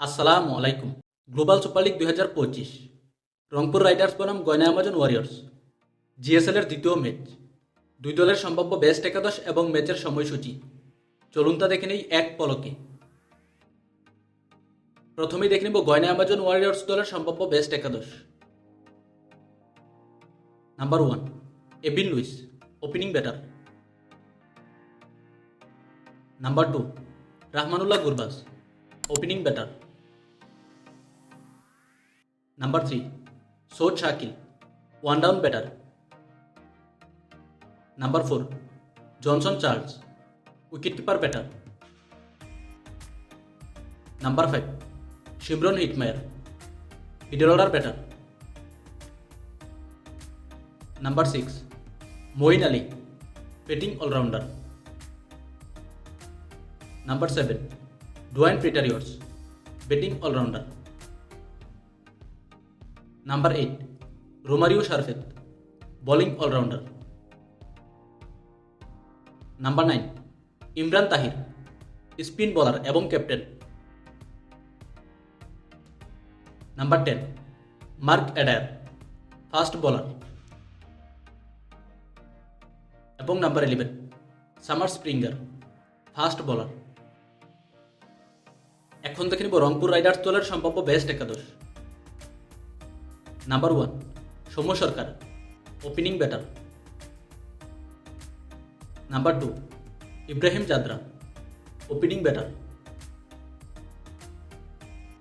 আসসালামু আলাইকুম। Global super league 2025 Rangpur Riders বনাম গয়না অ্যামাজন ওয়ারিয়র্স জিএসএল এর দ্বিতীয় ম্যাচ। দুই দলের সম্ভাব্য বেস্ট একাদশ এবং ম্যাচের সময়সূচি চলুন তা দেখে নেই এক পলকে। প্রথমেই দেখে নেব গয়না অ্যামাজন ওয়ারিয়র্স দলের সম্ভাব্য বেস্ট একাদশ। Number 1 Evin Lewis, opening batter. Number 2 Rahmanullah Gurbaz, opening batter. Number 3 Saud Shakeel, one down batter. Number 4 Johnson Charles, wicketkeeper batter. Number 5 Shimron Hetmyer, middle order batter. Number 6 Moeen Ali, batting allrounder. Number 7 Dwaine Pretorius, batting allrounder. Number 8 Romario Shepherd, bowling allrounder. Number 9 Imran Tahir, spin bowler এবং captain. Number 10 Mark Adair, fast bowler. এবং number 11 Shamar Springer, fast bowler. এখন দেখে নিব Rangpur riders দলের সম্ভাব্য best একাদশ। Number 1 Soumya Sarkar, opening batter. Number 2 Ibrahim Zadran, opening batter.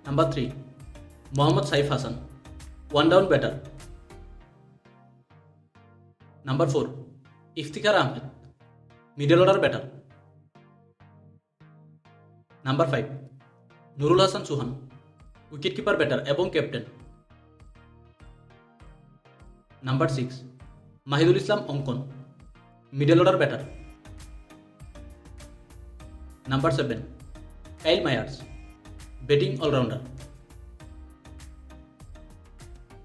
Number 3 Mohammad Saif Hasan, one down batter. Number 4 Iftikhar Ahmed, middle order batter. Number 5 Nurul Hasan Sohan, wicketkeeper batter এবং captain. Number 6 Mahidul Islam Ankon, middle order batter. Number 7 Kyle Mayers, batting allrounder.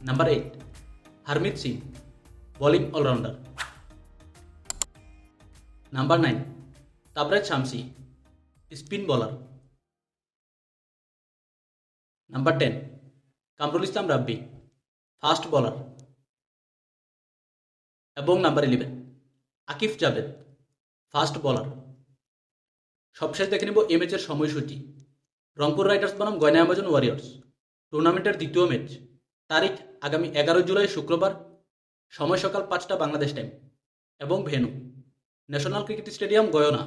Number 8 Harmeet Singh, bowling allrounder. Number 9 Tabraiz Shamsi, spin bowler. Number 10 Kamrul Islam Rabbi, fast bowler. এবং number 11 Akif Javed, fast bowler. সবশেষ দেখে নেব এই ম্যাচের সময়সূচি। Rangpur Riders বনাম গয়না অ্যামাজন ওয়ারিয়র্স টুর্নামেন্টের দ্বিতীয় ম্যাচ, তারিখ আগামী 11 জুলাই শুক্রবার, সময় সকাল 5টা বাংলাদেশ টাইম এবং ভেন্যু ন্যাশনাল ক্রিকেট স্টেডিয়াম গয়না।